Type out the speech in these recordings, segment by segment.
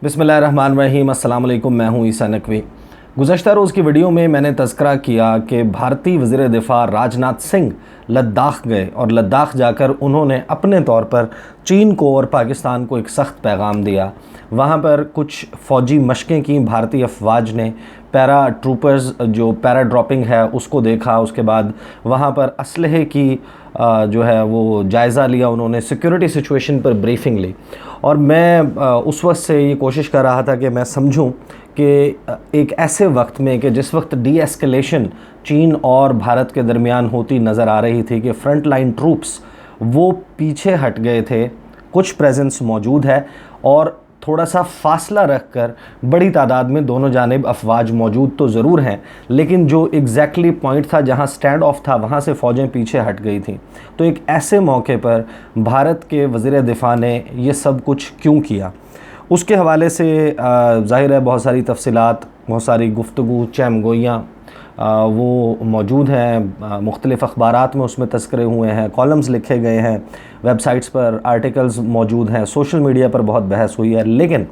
बिस्मिल्लाहिर्रहमानिर्रहीम। अस्सलाम वालेकुम। मैं हूं ईसा नकवी। गुज़श्ता रोज़ की वीडियो में मैंने तज़किरा किया कि भारतीय वज़ीर दिफ़ा राजनाथ सिंह लद्दाख गए और लद्दाख जाकर उन्होंने अपने तौर पर चीन को और पाकिस्तान को एक सख्त पैगाम दिया। वहाँ पर कुछ फ़ौजी मशक़ें की भारतीय अफवाज ने, पैरा ट्रूपर्स जो पैरा ड्रॉपिंग है उसको देखा। उसके बाद वहाँ पर असलहे की जो है वो जायज़ा लिया उन्होंने, सिक्योरिटी सिचुएशन पर ब्रीफिंग ली। और मैं उस वक्त से ये कोशिश कर रहा था कि मैं समझूं कि एक ऐसे वक्त में कि जिस वक्त डी एस्केलेशन चीन और भारत के दरमियान होती नज़र आ रही थी कि फ्रंट लाइन ट्रूप्स वो पीछे हट गए थे, कुछ प्रेजेंस मौजूद है और थोड़ा सा फासला रखकर बड़ी तादाद में दोनों जानिब अफवाज मौजूद तो ज़रूर हैं, लेकिन जो एग्जैक्टली पॉइंट था जहां स्टैंड ऑफ था वहां से फ़ौजें पीछे हट गई थी। तो एक ऐसे मौके पर भारत के वज़ीर दिफ़ा ने ये सब कुछ क्यों किया, उसके हवाले से ज़ाहिर है बहुत सारी तफसीलात, बहुत सारी गुफ्तगू, चैमगोइयाँ वो मौजूद हैं। मुख्तलिफ़ अखबारात में उसमें तज़किरे हुए हैं, कॉलम्स लिखे गए हैं, वेबसाइट्स पर आर्टिकल्स मौजूद हैं, सोशल मीडिया पर बहुत बहस हुई है। लेकिन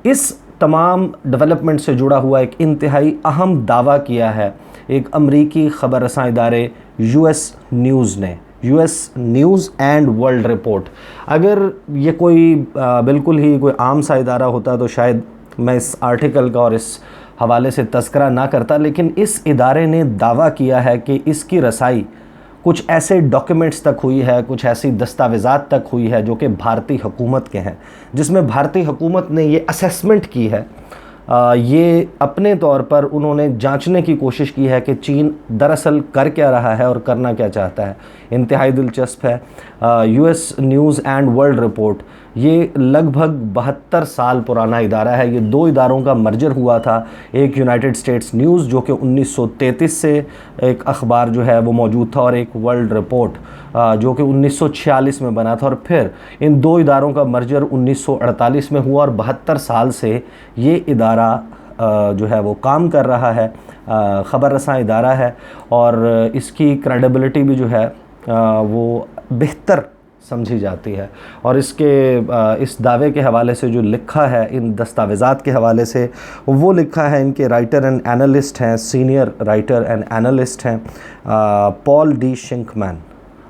इस तमाम डेवलपमेंट से जुड़ा हुआ एक इंतहाई अहम दावा किया है एक अमरीकी ख़बर रसां इदारे यूएस न्यूज़ ने, US news and world report. अगर ये कोई बिल्कुल ही कोई आम सा इदारा होता तो शायद मैं इस आर्टिकल का और इस हवाले से तज़किरा ना करता, लेकिन इस इदारे ने दावा किया है कि इसकी रसाई कुछ ऐसे डॉक्यूमेंट्स तक हुई है, कुछ ऐसी दस्तावेज़ात तक हुई है जो कि भारतीय हुकूमत के हैं, जिसमें भारतीय हुकूमत ने ये असेसमेंट की है, ये अपने तौर पर उन्होंने जांचने की कोशिश की है कि चीन दरअसल कर क्या रहा है और करना क्या चाहता है। इंतहाई दिलचस्प है। US news and world report ये लगभग 72 साल पुराना इदारा है। ये दो इदारों का मर्जर हुआ था, एक यूनाइटेड स्टेट्स न्यूज़ जो कि 1933 से एक अखबार जो है वो मौजूद था और एक वर्ल्ड रिपोर्ट जो कि 1946 में बना था, और फिर इन दो इदारों का मर्जर 1948 में हुआ और 72 साल से ये इदारा जो है वो काम कर रहा है। ख़बर रसां इदारा है और इसकी क्रेडिबिलिटी भी जो है वो बेहतर समझी जाती है। और इसके इस दावे के हवाले से जो लिखा है, इन दस्तावेज़ात के हवाले से वो लिखा है, इनके राइटर एंड एनालिस्ट हैं, सीनियर राइटर एंड एनालिस्ट हैं पॉल डी शिंकमैन।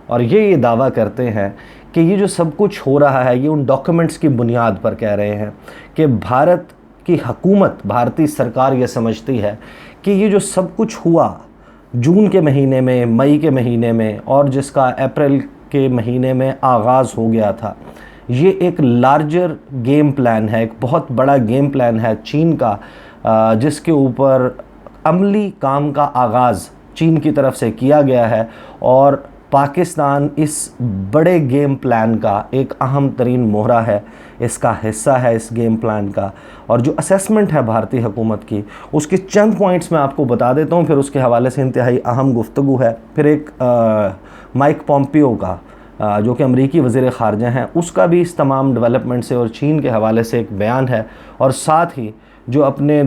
और ये दावा करते हैं कि ये जो सब कुछ हो रहा है ये उन डॉक्यूमेंट्स की बुनियाद पर कह रहे हैं कि भारत की हुकूमत, भारतीय सरकार ये समझती है कि ये जो सब कुछ हुआ जून के महीने में, मई के महीने में और जिसका अप्रैल के महीने में आगाज़ हो गया था, ये एक लार्जर गेम प्लान है, एक बहुत बड़ा गेम प्लान है चीन का, जिसके ऊपर अमली काम का आगाज़ चीन की तरफ से किया गया है और पाकिस्तान इस बड़े गेम प्लान का एक अहम तरीन मोहरा है, इसका हिस्सा है इस गेम प्लान का। और जो असेसमेंट है भारतीय हुकूमत की, उसके चंद पॉइंट्स मैं आपको बता देता हूँ, फिर उसके हवाले से इंतहाई अहम गुफ्तगू है। फिर एक माइक पॉम्पियो का जो कि अमरीकी वज़ीर ख़ारजा हैं, उसका भी इस तमाम डेवलपमेंट से और चीन के हवाले से एक बयान है। और साथ ही जो अपने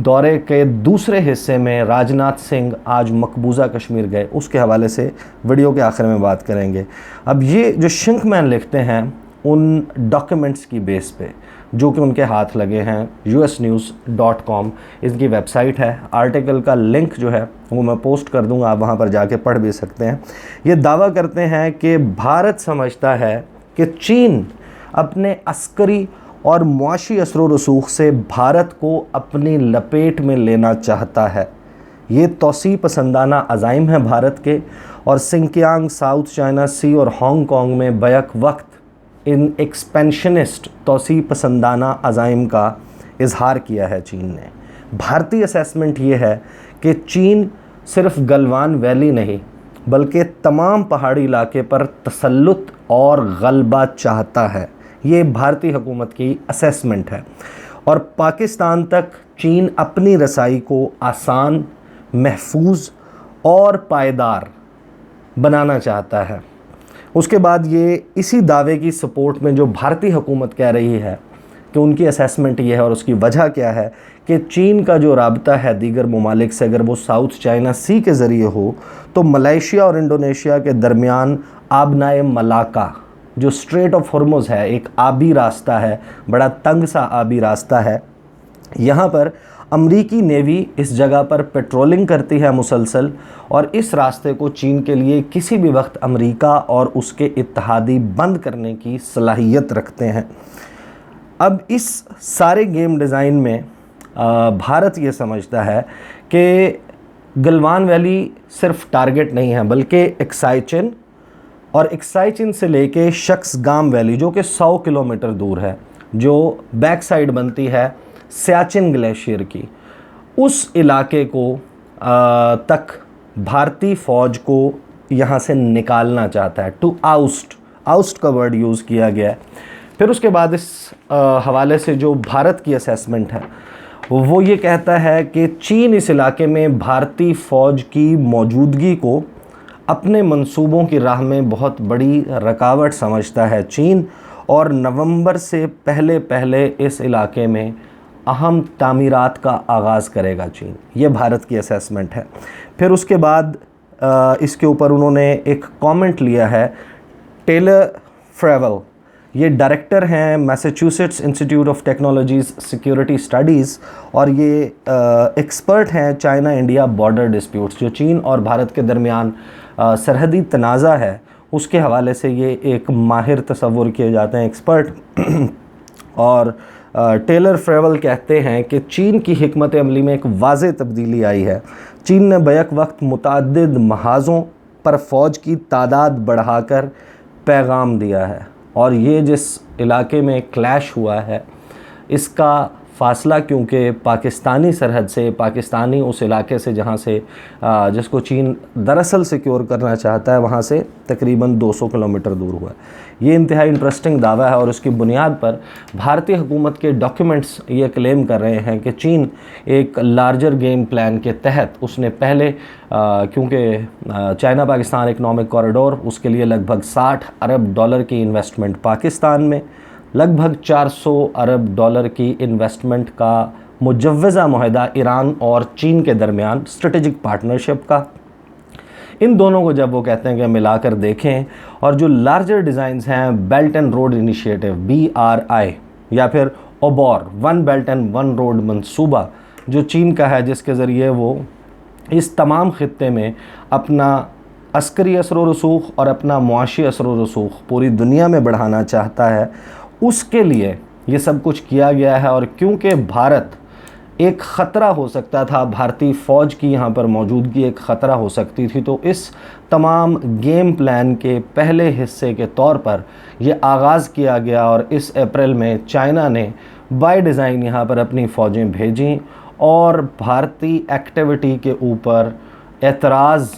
दौरे के दूसरे हिस्से में राजनाथ सिंह आज मकबूजा कश्मीर गए, उसके हवाले से वीडियो के आखिर में बात करेंगे। अब ये जो शिंकमैन लिखते हैं उन डॉक्यूमेंट्स की बेस पे जो कि उनके हाथ लगे हैं, usnews.com इनकी वेबसाइट है। आर्टिकल का लिंक जो है वो मैं पोस्ट कर दूंगा, आप वहाँ पर जाके पढ़ भी सकते हैं। ये दावा करते हैं कि भारत समझता है कि चीन अपने अस्करी और मुआशी असर व रसूख से भारत को अपनी लपेट में लेना चाहता है। ये तोसी पसंदाना अज़ाइम है भारत के, और सिंकियांग, साउथ चाइना सी और हांगकांग में बैक वक्त इन एक्सपेंशनिस्ट तोसी पसंदाना अज़ाइम का इजहार किया है चीन ने। भारतीय असेसमेंट ये है कि चीन सिर्फ गलवान वैली नहीं बल्कि तमाम पहाड़ी इलाके पर तसल्लुत और गलबा चाहता है। ये भारतीय हुकूमत की असेसमेंट है और पाकिस्तान तक चीन अपनी रसाई को आसान, महफूज और पायदार बनाना चाहता है। उसके बाद ये इसी दावे की सपोर्ट में जो भारतीय हुकूमत कह रही है कि उनकी असेसमेंट ये है और उसकी वजह क्या है कि चीन का जो राबता है दीगर ममालिक से, अगर वो साउथ चाइना सी के ज़रिए हो तो मलेशिया और इंडोनेशिया के दरमियान आबनाए मलाका जो स्ट्रेट ऑफ हॉर्मुज़ है, एक आबी रास्ता है, बड़ा तंग सा आबी रास्ता है। यहाँ पर अमरीकी नेवी इस जगह पर पेट्रोलिंग करती है मुसलसल, और इस रास्ते को चीन के लिए किसी भी वक्त अमेरिका और उसके इत्तेहादी बंद करने की सलाहियत रखते हैं। अब इस सारे गेम डिज़ाइन में भारत ये समझता है कि गलवान वैली सिर्फ टारगेट नहीं है, बल्कि एक्साइचिन और एक्साइचिन से लेके शख्सगाम वैली जो कि 100 किलोमीटर दूर है, जो बैक साइड बनती है सियाचिन ग्लेशियर की, उस इलाके को तक भारतीय फ़ौज को यहाँ से निकालना चाहता है। टू आउस्ट का वर्ड यूज़ किया गया है। फिर उसके बाद इस हवाले से जो भारत की असेसमेंट है वो ये कहता है कि चीन इस इलाके में भारतीय फ़ौज की मौजूदगी को अपने मंसूबों की राह में बहुत बड़ी रुकावट समझता है चीन, और नवंबर से पहले इस इलाके में अहम तामीरात का आगाज़ करेगा चीन। ये भारत की असेसमेंट है। फिर उसके बाद इसके ऊपर उन्होंने एक कमेंट लिया है टेलर फ्रेवल, ये डायरेक्टर हैं Massachusetts institute of technologies security studies, और ये एक्सपर्ट हैं चाइना इंडिया बॉर्डर डिस्प्यूट्स, जो चीन और भारत के दरमियान सरहदी तनाज़ा है उसके हवाले से ये एक माहिर तस्वुर किए जाते हैं, एक्सपर्ट। और टेलर फ्रेवल कहते हैं कि चीन की हिकमत अमली में एक वाज़ेह तब्दीली आई है। चीन ने बैक वक्त मुतअद्दिद महाज़ों पर फ़ौज की तादाद बढ़ाकर पैगाम दिया है, और ये जिस इलाके में क्लैश हुआ है इसका फ़ासला क्योंकि पाकिस्तानी सरहद से, पाकिस्तानी उस इलाके से जहाँ से जिसको चीन दरअसल सिक्योर करना चाहता है वहाँ से तकरीबन 200 किलोमीटर दूर हुआ है। ये इंतहाई इंटरेस्टिंग दावा है, और उसकी बुनियाद पर भारतीय हुकूमत के डॉक्यूमेंट्स ये क्लेम कर रहे हैं कि चीन एक लार्जर गेम प्लान के तहत उसने पहले क्योंकि चाइना पाकिस्तान इकनॉमिक कॉरिडोर, उसके लिए लगभग 60 अरब डॉलर की इन्वेस्टमेंट पाकिस्तान में, लगभग 400 अरब डॉलर की इन्वेस्टमेंट का मुजव्वज़ा मुआहदा ईरान और चीन के दरमियान स्ट्रेटेजिक पार्टनरशिप का। इन दोनों को जब वो कहते हैं कि मिलाकर देखें, और जो लार्जर डिज़ाइंस हैं belt and road initiative BRI, या फिर OBOR, one belt and one road मंसूबा जो चीन का है, जिसके ज़रिए वो इस तमाम ख़ित्ते में अपना अस्करी असर व रसूख और अपना मुआशी असर व रसूख पूरी दुनिया में बढ़ाना चाहता है, उसके लिए ये सब कुछ किया गया है। और क्योंकि भारत एक ख़तरा हो सकता था, भारतीय फ़ौज की यहाँ पर मौजूदगी एक ख़तरा हो सकती थी, तो इस तमाम गेम प्लान के पहले हिस्से के तौर पर ये आगाज़ किया गया, और इस अप्रैल में चाइना ने बाय डिज़ाइन यहाँ पर अपनी फ़ौजें भेजीं और भारतीय एक्टिविटी के ऊपर एतराज़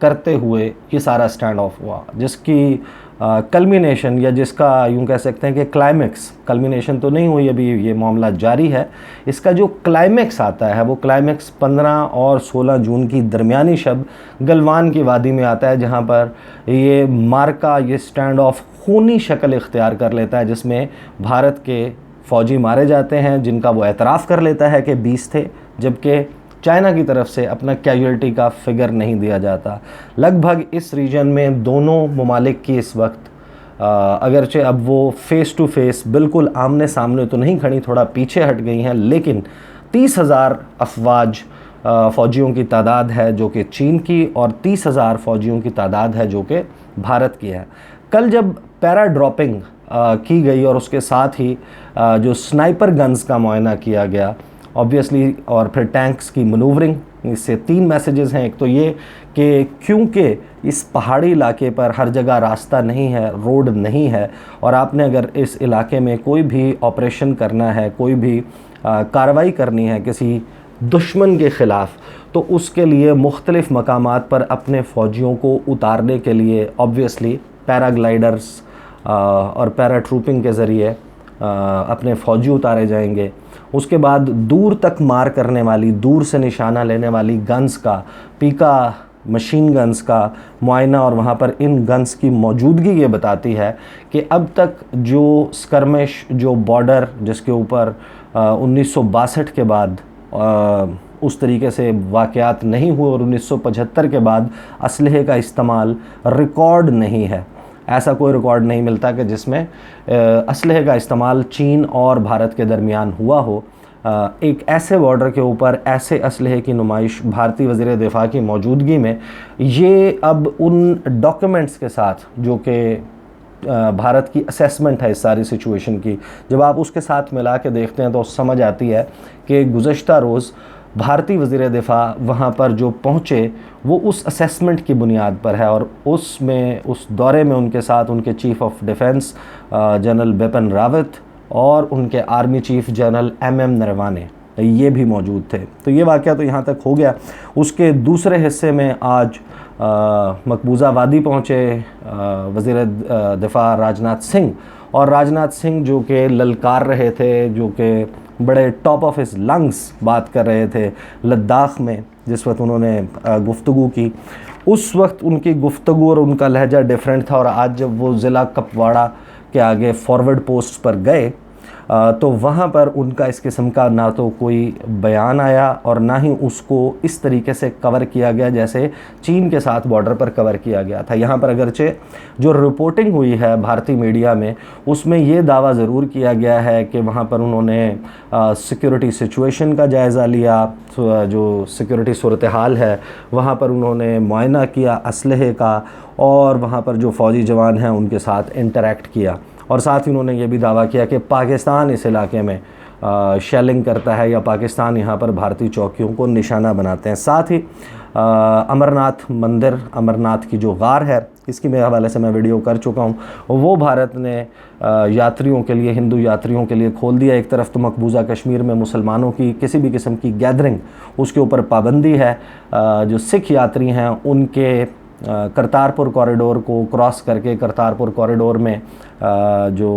करते हुए ये सारा स्टैंड ऑफ हुआ, जिसकी कल्मिनेशन, या जिसका यूँ कह सकते हैं कि क्लाइमेक्स, कल्मिनेशन तो नहीं हुई अभी, ये मामला जारी है, इसका जो क्लाइमेक्स आता है वो क्लाइमेक्स 15 और 16 जून की दरमियानी शब गलवान की वादी में आता है, जहाँ पर ये मार्का, ये स्टैंड ऑफ खूनी शक्ल इख्तियार कर लेता है, जिसमें भारत के फ़ौजी मारे जाते हैं जिनका वो एतराफ़ कर लेता है कि 20 थे, जबकि चाइना की तरफ से अपना कैजुअल्टी का फिगर नहीं दिया जाता। लगभग इस रीजन में दोनों ममालिक की इस वक्त अगरचे अब वो फ़ेस टू फेस बिल्कुल आमने सामने तो नहीं खड़ी, थोड़ा पीछे हट गई हैं, लेकिन 30,000 अफवाज फ़ौजियों की तादाद है जो कि चीन की, और 30,000 फ़ौजियों की तादाद है जो कि भारत की है। कल जब पैरा ड्रॉपिंग की गई और उसके साथ ही जो स्नाइपर गन्स का मुआयना किया गया ऑब्वियसली, और फिर टैंक्स की मनूवरिंग, इससे 3 मैसेजेस हैं। एक तो ये कि क्योंकि इस पहाड़ी इलाके पर हर जगह रास्ता नहीं है, रोड नहीं है, और आपने अगर इस इलाके में कोई भी ऑपरेशन करना है, कोई भी कार्रवाई करनी है किसी दुश्मन के ख़िलाफ़, तो उसके लिए मुख्तलिफ़ मकामात पर अपने फ़ौजियों को उतारने के लिए ऑब्वियसली पैराग्लाइडर्स और पैराट्रूपिंग के ज़रिए अपने फ़ौजी उतारे जाएंगे। उसके बाद दूर तक मार करने वाली, दूर से निशाना लेने वाली गन्स का, पीका मशीन गन्स का मुआयना, और वहाँ पर इन गन्स की मौजूदगी ये बताती है कि अब तक जो स्कर्मिश, जो बॉर्डर जिसके ऊपर 1962 के बाद उस तरीके से वाक़यात नहीं हुए, और 1975 के बाद असलहे का इस्तेमाल रिकॉर्ड नहीं है। ऐसा कोई रिकॉर्ड नहीं मिलता कि जिसमें असलहे का इस्तेमाल चीन और भारत के दरमियान हुआ हो। एक ऐसे बॉर्डर के ऊपर ऐसे असलहे की नुमाइश भारतीय वज़ीर दिफ़ा की मौजूदगी में, ये अब उन डॉक्यूमेंट्स के साथ जो कि भारत की असेसमेंट है इस सारी सिचुएशन की, जब आप उसके साथ मिला के देखते हैं तो समझ आती है कि गुज़श्ता रोज़ भारतीय वज़ीर दिफ़ा वहाँ पर जो पहुँचे वो उस असेसमेंट की बुनियाद पर है, और उसमें उस दौरे में उनके साथ उनके chief of defence general Bipin Rawat और उनके army chief general M Naravane ये भी मौजूद थे। तो ये वाक़या तो यहाँ तक हो गया। उसके दूसरे हिस्से में आज मकबूजा वादी पहुँचे वज़ीर दिफ़ा राजनाथ सिंह, और राजनाथ सिंह जो कि ललकार रहे थे, जो कि बड़े टॉप ऑफ हिज लंग्स बात कर रहे थे लद्दाख में जिस वक्त उन्होंने गुफ्तगू की। उस वक्त उनकी गुफ्तगू और उनका लहजा डिफरेंट था, और आज जब वो ज़िला कुपवाड़ा के आगे फॉरवर्ड पोस्ट पर गए तो वहाँ पर उनका इस किस्म का ना तो कोई बयान आया और ना ही उसको इस तरीके से कवर किया गया जैसे चीन के साथ बॉर्डर पर कवर किया गया था। यहाँ पर अगरचे जो रिपोर्टिंग हुई है भारतीय मीडिया में उसमें ये दावा ज़रूर किया गया है कि वहाँ पर उन्होंने सिक्योरिटी सिचुएशन का जायज़ा लिया, जो सिक्योरिटी सूरत हाल है वहाँ पर उन्होंने मुआयना किया असलहे का, और वहाँ पर जो फ़ौजी जवान हैं उनके साथ इंटरेक्ट किया। और साथ ही उन्होंने ये भी दावा किया कि पाकिस्तान इस इलाके में शेलिंग करता है या पाकिस्तान यहाँ पर भारतीय चौकियों को निशाना बनाते हैं। साथ ही अमरनाथ मंदिर, अमरनाथ की जो गार है, इसकी मेरे हवाले से मैं वीडियो कर चुका हूँ, वो भारत ने यात्रियों के लिए, हिंदू यात्रियों के लिए खोल दिया। एक तरफ तो मकबूजा कश्मीर में मुसलमानों की किसी भी किस्म की गैदरिंग उसके ऊपर पाबंदी है, जो सिख यात्री हैं उनके करतारपुर कॉरिडोर को क्रॉस करके करतारपुर कॉरिडोर में जो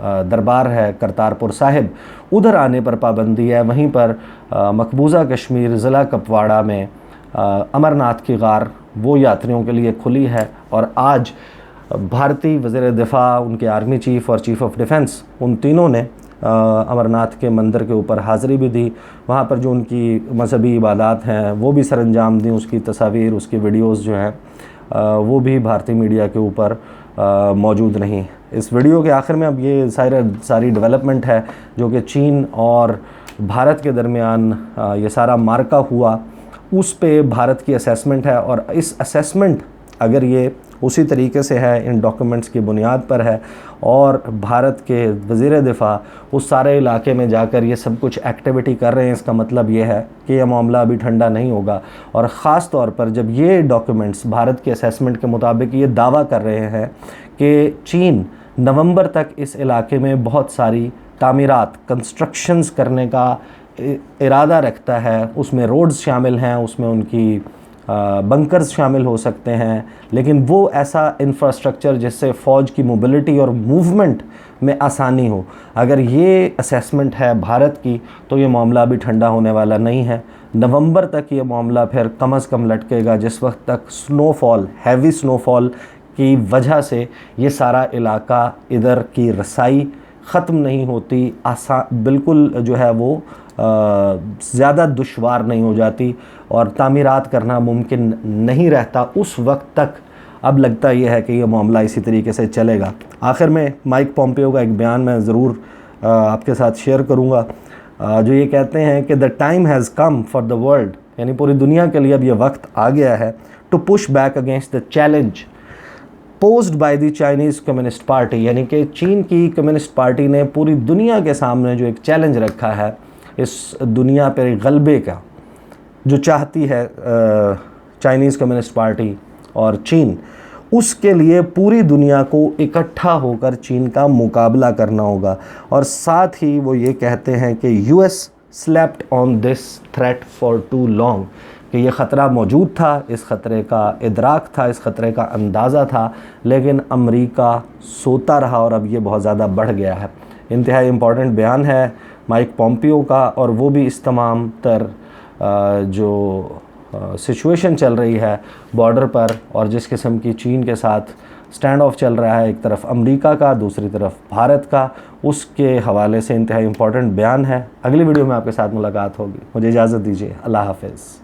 दरबार है करतारपुर साहिब उधर आने पर पाबंदी है। वहीं पर मकबूजा कश्मीर ज़िला कुपवाड़ा में अमरनाथ की गार वो यात्रियों के लिए खुली है। और आज भारतीय वज़ीर दिफ़ा, उनके आर्मी चीफ़ और चीफ़ ऑफ डिफेंस, उन तीनों ने अमरनाथ के मंदिर के ऊपर हाज़िरी भी दी। वहाँ पर जो उनकी मजहबी इबादत हैं वो भी सरअंजाम दी, उसकी तस्वीर, उसकी वीडियोस जो हैं वो भी भारतीय मीडिया के ऊपर मौजूद नहीं। इस वीडियो के आखिर में अब ये सारी डेवलपमेंट है जो कि चीन और भारत के दरमियान ये सारा मार्का हुआ, उस पे भारत की असेसमेंट है। और इस असेसमेंट अगर ये उसी तरीके से है, इन डॉक्यूमेंट्स की बुनियाद पर है, और भारत के वज़ीर दिफ़ा उस सारे इलाके में जाकर ये सब कुछ एक्टिविटी कर रहे हैं, इसका मतलब ये है कि यह मामला अभी ठंडा नहीं होगा। और ख़ास तौर पर जब ये डॉक्यूमेंट्स भारत के असेसमेंट के मुताबिक ये दावा कर रहे हैं कि चीन नवंबर तक इस इलाके में बहुत सारी तामीरात, कंस्ट्रक्शंस करने का इरादा रखता है, उसमें रोड्स शामिल हैं, उसमें उनकी बंकर्स शामिल हो सकते हैं, लेकिन वो ऐसा इंफ्रास्ट्रक्चर जिससे फ़ौज की मोबिलिटी और मूवमेंट में आसानी हो। अगर ये असेसमेंट है भारत की तो ये मामला अभी ठंडा होने वाला नहीं है। नवंबर तक ये मामला फिर कम से कम लटकेगा, जिस वक्त तक स्नोफॉल, हैवी स्नोफॉल की वजह से ये सारा इलाका, इधर की रसाई ख़त्म नहीं होती, बिल्कुल जो है वो ज़्यादा दुश्वार नहीं हो जाती और तामीरात करना मुमकिन नहीं रहता। उस वक्त तक अब लगता यह है कि यह मामला इसी तरीके से चलेगा। आखिर में माइक पॉम्पियो का एक बयान मैं ज़रूर आपके साथ शेयर करूँगा, जो ये कहते हैं कि the time has come for the world, यानी पूरी दुनिया के लिए अब ये वक्त आ गया है, to push back against the challenge posed by the Chinese Communist Party, यानी कि चीन की कम्युनिस्ट पार्टी ने पूरी दुनिया के सामने जो एक चैलेंज रखा है, इस दुनिया पर गलबे का जो चाहती है चाइनीज़ कम्युनिस्ट पार्टी और चीन, उसके लिए पूरी दुनिया को इकट्ठा होकर चीन का मुकाबला करना होगा। और साथ ही वो ये कहते हैं कि US slept on this threat for too long, कि ये ख़तरा मौजूद था, इस ख़तरे का इदराक था, इस ख़तरे का अंदाज़ा था, लेकिन अमेरिका सोता रहा और अब ये बहुत ज़्यादा बढ़ गया है। इंतहाई इम्पॉर्टेंट बयान है माइक पॉम्पियो का, और वो भी इस तमाम तर जो सिचुएशन चल रही है बॉर्डर पर और जिस किस्म की चीन के साथ स्टैंड ऑफ चल रहा है, एक तरफ अमेरिका का, दूसरी तरफ भारत का, उसके हवाले से इंतहाई इम्पॉर्टेंट बयान है। अगली वीडियो में आपके साथ मुलाकात होगी, मुझे इजाज़त दीजिए, अल्लाह हाफ़िज़।